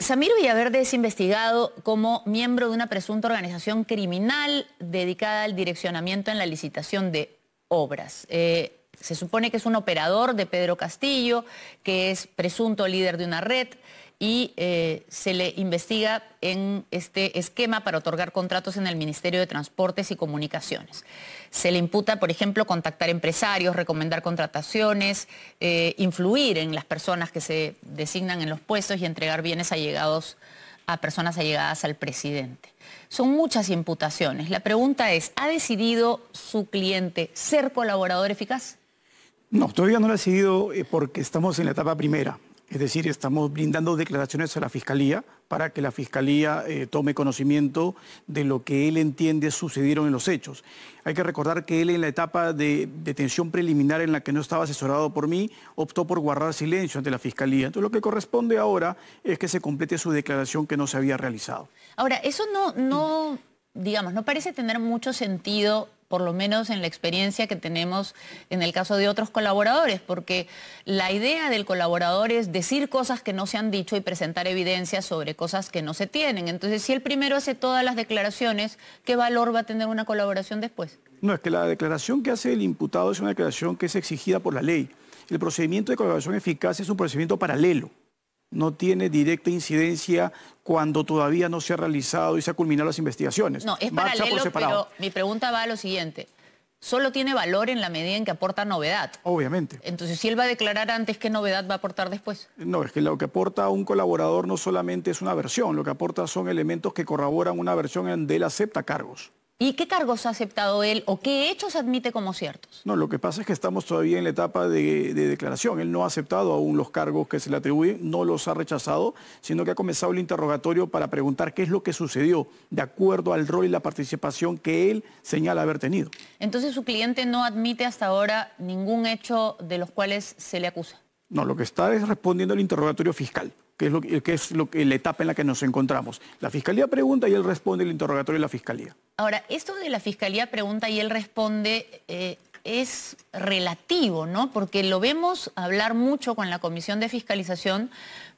Samir Villaverde es investigado como miembro de una presunta organización criminal dedicada al direccionamiento en la licitación de obras. Se supone que es un operador de Pedro Castillo, que es presunto líder de una red y se le investiga en este esquema para otorgar contratos en el Ministerio de Transportes y Comunicaciones. Se le imputa, por ejemplo, contactar empresarios, recomendar contrataciones, influir en las personas que se designan en los puestos y entregar bienes allegados a personas allegadas al presidente. Son muchas imputaciones. La pregunta es, ¿ha decidido su cliente ser colaborador eficaz? No, todavía no lo ha decidido porque estamos en la etapa primera. Es decir, estamos brindando declaraciones a la Fiscalía para que la Fiscalía tome conocimiento de lo que él entiende sucedieron en los hechos. Hay que recordar que él en la etapa de detención preliminar en la que no estaba asesorado por mí, optó por guardar silencio ante la Fiscalía. Entonces lo que corresponde ahora es que se complete su declaración que no se había realizado. Ahora, eso no parece tener mucho sentido, por lo menos en la experiencia que tenemos en el caso de otros colaboradores, porque la idea del colaborador es decir cosas que no se han dicho y presentar evidencias sobre cosas que no se tienen. Entonces, si el primero hace todas las declaraciones, ¿qué valor va a tener una colaboración después? No, es que la declaración que hace el imputado es una declaración que es exigida por la ley. El procedimiento de colaboración eficaz es un procedimiento paralelo. No tiene directa incidencia cuando todavía no se ha realizado y se han culminado las investigaciones. No, es paralelo, pero mi pregunta va a lo siguiente. Solo tiene valor en la medida en que aporta novedad. Obviamente. Entonces, si él va a declarar antes, ¿qué novedad va a aportar después? No, es que lo que aporta un colaborador no solamente es una versión, lo que aporta son elementos que corroboran una versión en donde él acepta cargos. ¿Y qué cargos ha aceptado él o qué hechos admite como ciertos? No, lo que pasa es que estamos todavía en la etapa de declaración. Él no ha aceptado aún los cargos que se le atribuyen, no los ha rechazado, sino que ha comenzado el interrogatorio para preguntar qué es lo que sucedió de acuerdo al rol y la participación que él señala haber tenido. Entonces, ¿su cliente no admite hasta ahora ningún hecho de los cuales se le acusa? No, lo que está es respondiendo al interrogatorio fiscal, que es la etapa en la que nos encontramos. La Fiscalía pregunta y él responde el interrogatorio de la Fiscalía. Ahora, esto de la Fiscalía pregunta y él responde es relativo, ¿no? Porque lo vemos hablar mucho con la Comisión de Fiscalización,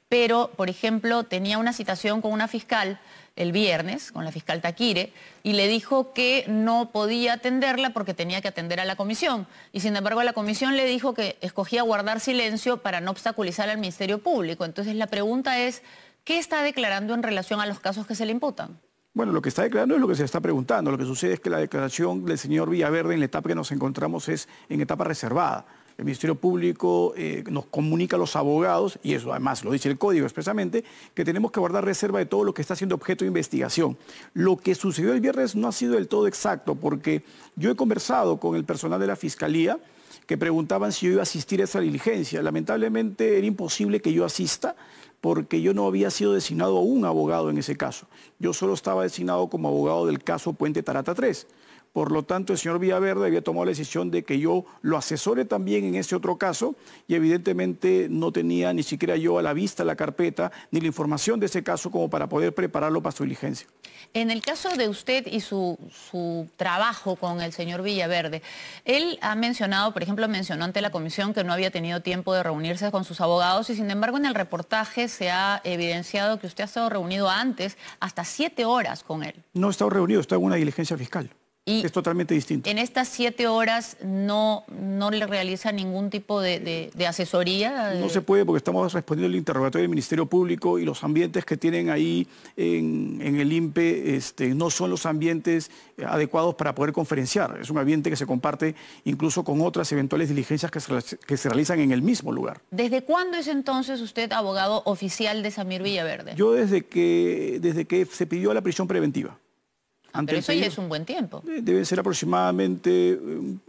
pero, por ejemplo, tenía una citación con una fiscal el viernes, con la fiscal Taquire, y le dijo que no podía atenderla porque tenía que atender a la comisión. Y sin embargo, la comisión le dijo que escogía guardar silencio para no obstaculizar al Ministerio Público. Entonces, la pregunta es, ¿qué está declarando en relación a los casos que se le imputan? Bueno, lo que está declarando es lo que se está preguntando. Lo que sucede es que la declaración del señor Villaverde en la etapa que nos encontramos es en etapa reservada. El Ministerio Público nos comunica a los abogados, y eso además lo dice el Código expresamente, que tenemos que guardar reserva de todo lo que está siendo objeto de investigación. Lo que sucedió el viernes no ha sido del todo exacto, porque yo he conversado con el personal de la Fiscalía que preguntaban si yo iba a asistir a esa diligencia. Lamentablemente era imposible que yo asista, porque yo no había sido designado a un abogado en ese caso. Yo solo estaba designado como abogado del caso Puente Tarata 3. Por lo tanto, el señor Villaverde había tomado la decisión de que yo lo asesore también en ese otro caso y evidentemente no tenía ni siquiera yo a la vista la carpeta ni la información de ese caso como para poder prepararlo para su diligencia. En el caso de usted y su trabajo con el señor Villaverde, él ha mencionado, por ejemplo, mencionó ante la comisión que no había tenido tiempo de reunirse con sus abogados y sin embargo en el reportaje se ha evidenciado que usted ha estado reunido antes hasta 7 horas con él. No he estado reunido, estaba en una diligencia fiscal. Y es totalmente distinto. ¿En estas 7 horas no le realiza ningún tipo de asesoría? No se puede porque estamos respondiendo el interrogatorio del Ministerio Público y los ambientes que tienen ahí en el INPE no son los ambientes adecuados para poder conferenciar. Es un ambiente que se comparte incluso con otras eventuales diligencias que se realizan en el mismo lugar. ¿Desde cuándo es entonces usted abogado oficial de Samir Villaverde? Yo desde que se pidió la prisión preventiva. Pero eso ya es un buen tiempo. Debe ser aproximadamente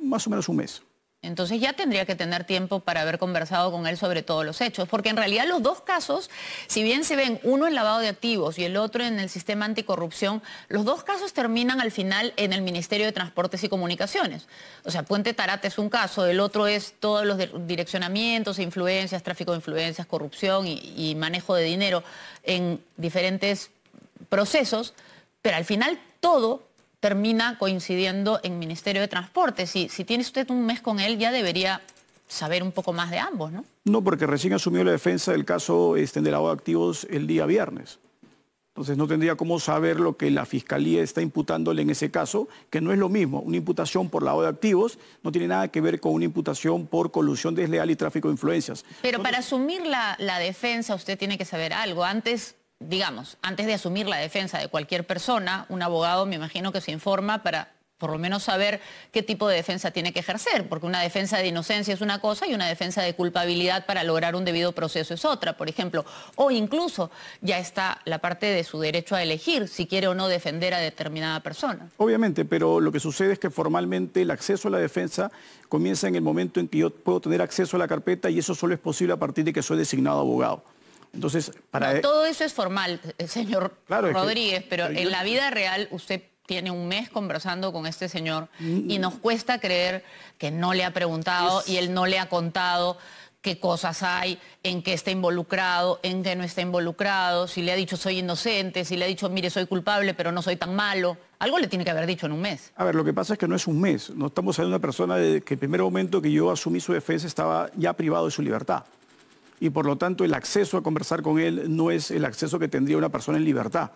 más o menos un mes. Entonces ya tendría que tener tiempo para haber conversado con él sobre todos los hechos, porque en realidad los dos casos, si bien se ven uno en lavado de activos y el otro en el sistema anticorrupción, los dos casos terminan al final en el Ministerio de Transportes y Comunicaciones. O sea, Puente Tarata es un caso, el otro es todos los direccionamientos, influencias, tráfico de influencias, corrupción y manejo de dinero en diferentes procesos, pero al final todo termina coincidiendo en Ministerio de Transporte. Si tiene usted un mes con él, ya debería saber un poco más de ambos, ¿no? No, porque recién asumió la defensa del caso del lavado de activos el día viernes. Entonces no tendría cómo saber lo que la Fiscalía está imputándole en ese caso, que no es lo mismo. Una imputación por lavado de activos no tiene nada que ver con una imputación por colusión desleal y tráfico de influencias. Pero para asumir la defensa usted tiene que saber algo. Antes, digamos, antes de asumir la defensa de cualquier persona, un abogado me imagino que se informa para por lo menos saber qué tipo de defensa tiene que ejercer, porque una defensa de inocencia es una cosa y una defensa de culpabilidad para lograr un debido proceso es otra, por ejemplo. O incluso ya está la parte de su derecho a elegir si quiere o no defender a determinada persona. Obviamente, pero lo que sucede es que formalmente el acceso a la defensa comienza en el momento en que yo puedo tener acceso a la carpeta y eso solo es posible a partir de que soy designado abogado. Entonces, todo eso es formal, señor Rodríguez, pero en la vida real usted tiene un mes conversando con este señor y nos cuesta creer que no le ha preguntado y él no le ha contado qué cosas hay, en qué está involucrado, en qué no está involucrado, si le ha dicho soy inocente, si le ha dicho mire soy culpable pero no soy tan malo. Algo le tiene que haber dicho en un mes. A ver, lo que pasa es que no es un mes. No estamos hablando de una persona que el primer momento que yo asumí su defensa estaba ya privado de su libertad. Y por lo tanto el acceso a conversar con él no es el acceso que tendría una persona en libertad.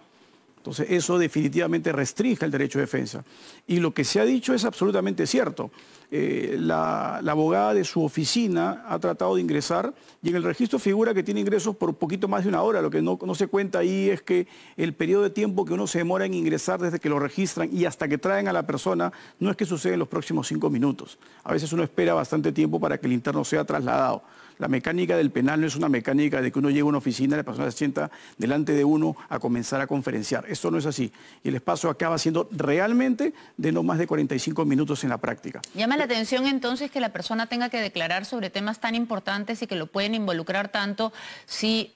Entonces eso definitivamente restringe el derecho de defensa. Y lo que se ha dicho es absolutamente cierto. La abogada de su oficina ha tratado de ingresar y en el registro figura que tiene ingresos por un poquito más de una hora. Lo que no se cuenta ahí es que el periodo de tiempo que uno se demora en ingresar desde que lo registran y hasta que traen a la persona no es que sucede en los próximos 5 minutos. A veces uno espera bastante tiempo para que el interno sea trasladado. La mecánica del penal no es una mecánica de que uno llega a una oficina y la persona se sienta delante de uno a comenzar a conferenciar. Esto no es así. Y el espacio acaba siendo realmente de no más de 45 minutos en la práctica. Llama la atención entonces que la persona tenga que declarar sobre temas tan importantes y que lo pueden involucrar tanto si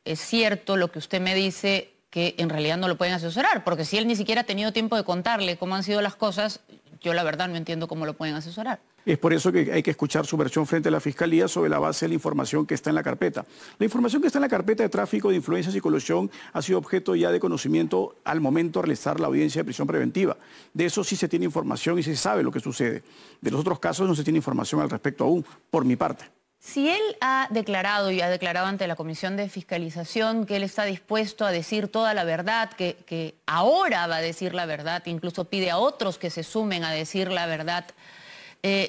es cierto lo que usted me dice que en realidad no lo pueden asesorar. Porque si él ni siquiera ha tenido tiempo de contarle cómo han sido las cosas, yo la verdad no entiendo cómo lo pueden asesorar. Es por eso que hay que escuchar su versión frente a la Fiscalía sobre la base de la información que está en la carpeta. La información que está en la carpeta de tráfico de influencias y colusión ha sido objeto ya de conocimiento al momento de realizar la audiencia de prisión preventiva. De eso sí se tiene información y se sabe lo que sucede. De los otros casos no se tiene información al respecto aún, por mi parte. Si él ha declarado y ha declarado ante la Comisión de Fiscalización que él está dispuesto a decir toda la verdad, que ahora va a decir la verdad, incluso pide a otros que se sumen a decir la verdad,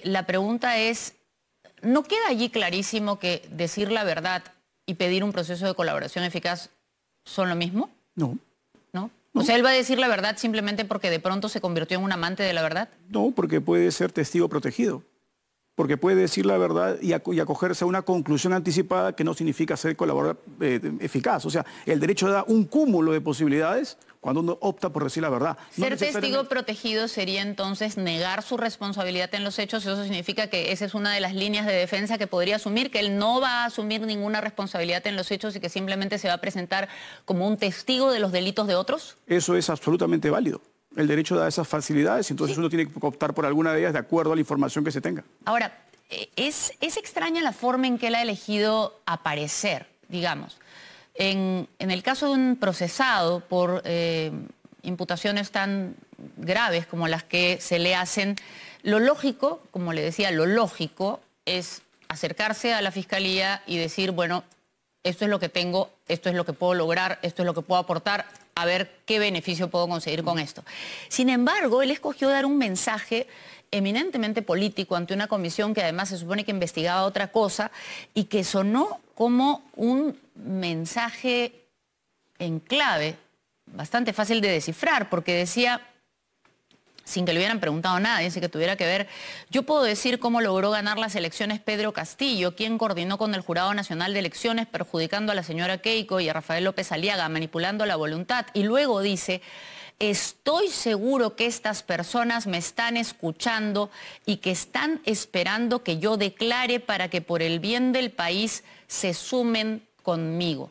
la pregunta es, ¿no queda allí clarísimo que decir la verdad y pedir un proceso de colaboración eficaz son lo mismo? No. ¿No? O sea, ¿él va a decir la verdad simplemente porque de pronto se convirtió en un amante de la verdad? No, porque puede ser testigo protegido. Porque puede decir la verdad y acogerse a una conclusión anticipada que no significa ser colaborador eficaz. O sea, el derecho da un cúmulo de posibilidades cuando uno opta por decir la verdad. Ser testigo protegido sería entonces negar su responsabilidad en los hechos. Eso significa que esa es una de las líneas de defensa que podría asumir, que él no va a asumir ninguna responsabilidad en los hechos y que simplemente se va a presentar como un testigo de los delitos de otros. Eso es absolutamente válido. El derecho da esas facilidades, entonces uno tiene que optar por alguna de ellas de acuerdo a la información que se tenga. Ahora, es extraña la forma en que él ha elegido aparecer, digamos. En el caso de un procesado por imputaciones tan graves como las que se le hacen, lo lógico, como le decía, lo lógico es acercarse a la Fiscalía y decir, bueno, esto es lo que tengo, esto es lo que puedo lograr, esto es lo que puedo aportar, a ver qué beneficio puedo conseguir con esto. Sin embargo, él escogió dar un mensaje eminentemente político ante una comisión que además se supone que investigaba otra cosa y que sonó como un mensaje en clave, bastante fácil de descifrar, porque decía, sin que le hubieran preguntado nada, sin que tuviera que ver, yo puedo decir cómo logró ganar las elecciones Pedro Castillo, quien coordinó con el Jurado Nacional de Elecciones, perjudicando a la señora Keiko y a Rafael López Aliaga, manipulando la voluntad. Y luego dice, estoy seguro que estas personas me están escuchando y que están esperando que yo declare para que por el bien del país se sumen conmigo.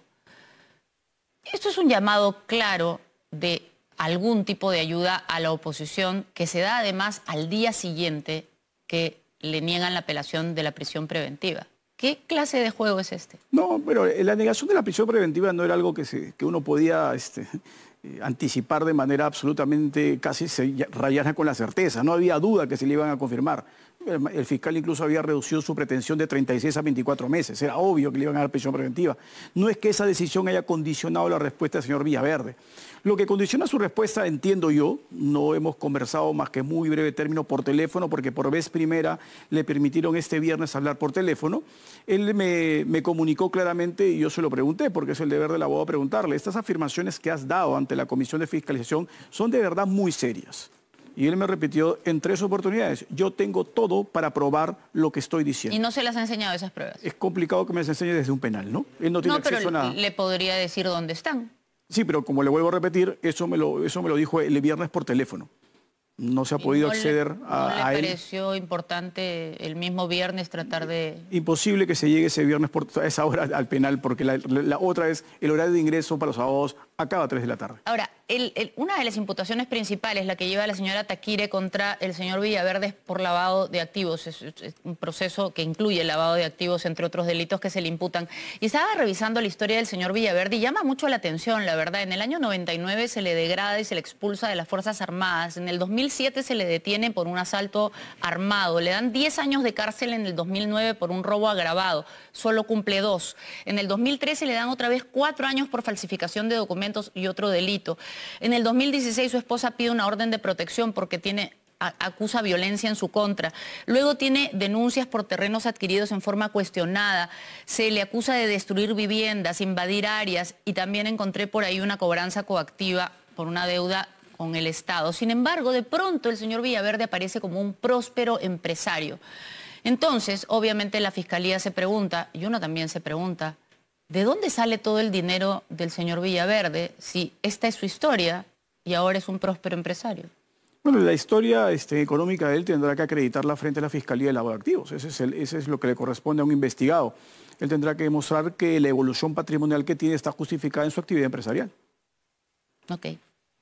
Esto es un llamado claro de algún tipo de ayuda a la oposición que se da además al día siguiente que le niegan la apelación de la prisión preventiva. ¿Qué clase de juego es este? No, pero la negación de la prisión preventiva no era algo que uno podía anticipar de manera absolutamente casi rayana con la certeza. No había duda que se le iban a confirmar. El fiscal incluso había reducido su pretensión de 36 a 24 meses. Era obvio que le iban a dar prisión preventiva. No es que esa decisión haya condicionado la respuesta del señor Villaverde. Lo que condiciona su respuesta, entiendo yo, no hemos conversado más que muy breve término por teléfono, porque por vez primera le permitieron este viernes hablar por teléfono. Él me comunicó claramente y yo se lo pregunté, porque es el deber del abogado preguntarle. Estas afirmaciones que has dado ante la Comisión de Fiscalización son de verdad muy serias. Y él me repitió en 3 oportunidades: yo tengo todo para probar lo que estoy diciendo. ¿Y no se las ha enseñado esas pruebas? Es complicado que me las enseñe desde un penal, ¿no? Él no tiene acceso a nada. Le podría decir dónde están. Sí, pero como le vuelvo a repetir, eso me lo dijo el viernes por teléfono. No se ha podido acceder a él. ¿No le pareció importante el mismo viernes tratar de...? Imposible que se llegue ese viernes a esa hora al penal, porque la otra es el horario de ingreso para los abogados acaba a 3 de la tarde. Ahora, una de las imputaciones principales, la que lleva la señora Taquire contra el señor Villaverde, es por lavado de activos. Es un proceso que incluye el lavado de activos, entre otros delitos que se le imputan. Y estaba revisando la historia del señor Villaverde y llama mucho la atención, la verdad. En el año 99 se le degrada y se le expulsa de las Fuerzas Armadas. En el 2007 se le detiene por un asalto armado. Le dan 10 años de cárcel en el 2009 por un robo agravado. Solo cumple 2. En el 2013 le dan otra vez 4 años por falsificación de documentos y otro delito. En el 2016 su esposa pide una orden de protección porque acusa violencia en su contra. Luego tiene denuncias por terrenos adquiridos en forma cuestionada. Se le acusa de destruir viviendas, invadir áreas y también encontré por ahí una cobranza coactiva por una deuda con el Estado. Sin embargo, de pronto el señor Villaverde aparece como un próspero empresario. Entonces, obviamente la Fiscalía se pregunta, y uno también se pregunta, ¿de dónde sale todo el dinero del señor Villaverde si esta es su historia y ahora es un próspero empresario? Bueno, la historia económica de él tendrá que acreditarla frente a la Fiscalía de Lavado de Activos. Ese es lo que le corresponde a un investigado. Él tendrá que demostrar que la evolución patrimonial que tiene está justificada en su actividad empresarial. Ok.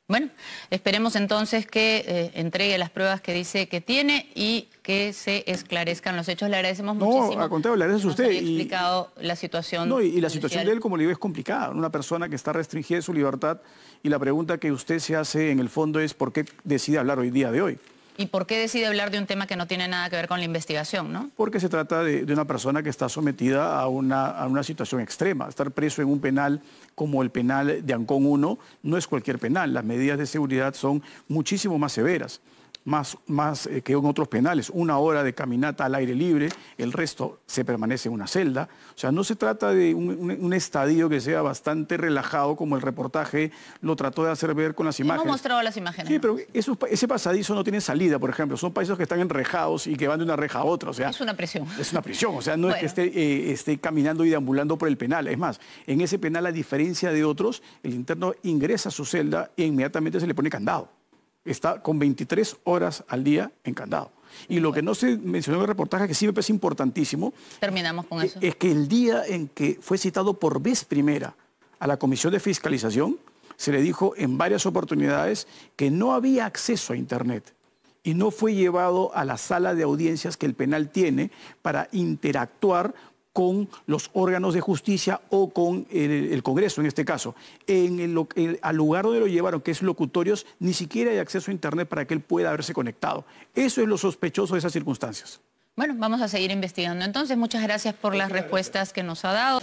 Bueno, esperemos entonces que entregue las pruebas que dice que tiene y que se esclarezcan los hechos. Le agradecemos muchísimo. No, al contrario, le agradezco a usted. Nos ha explicado la situación. No, y la situación de él, como le digo, es complicada. Una persona que está restringida de su libertad, y la pregunta que usted se hace en el fondo es ¿por qué decide hablar hoy día de hoy? ¿Y por qué decide hablar de un tema que no tiene nada que ver con la investigación, no? Porque se trata de una persona que está sometida a una situación extrema. Estar preso en un penal como el penal de Ancón 1 no es cualquier penal. Las medidas de seguridad son muchísimo más severas, más que en otros penales. 1 hora de caminata al aire libre, el resto se permanece en una celda. O sea, no se trata de un estadio que sea bastante relajado, como el reportaje lo trató de hacer ver con las imágenes. Hemos mostrado las imágenes. Sí, pero ese pasadizo no tiene salida, por ejemplo. Son países que están enrejados y que van de una reja a otra. O sea, es una prisión. Es una prisión. O sea, no es que esté caminando y deambulando por el penal. Es más, en ese penal, a diferencia de otros, el interno ingresa a su celda e inmediatamente se le pone candado. Está con 23 horas al día en candado. Y lo que no se mencionó en el reportaje, que sí me parece importantísimo, terminamos con eso, es que el día en que fue citado por vez primera a la Comisión de Fiscalización, se le dijo en varias oportunidades que no había acceso a Internet y no fue llevado a la sala de audiencias que el penal tiene para interactuar con los órganos de justicia o con el Congreso, en este caso. Al lugar donde lo llevaron, que es locutorios, ni siquiera hay acceso a Internet para que él pueda haberse conectado. Eso es lo sospechoso de esas circunstancias. Bueno, vamos a seguir investigando. Entonces, muchas gracias por las respuestas que nos ha dado.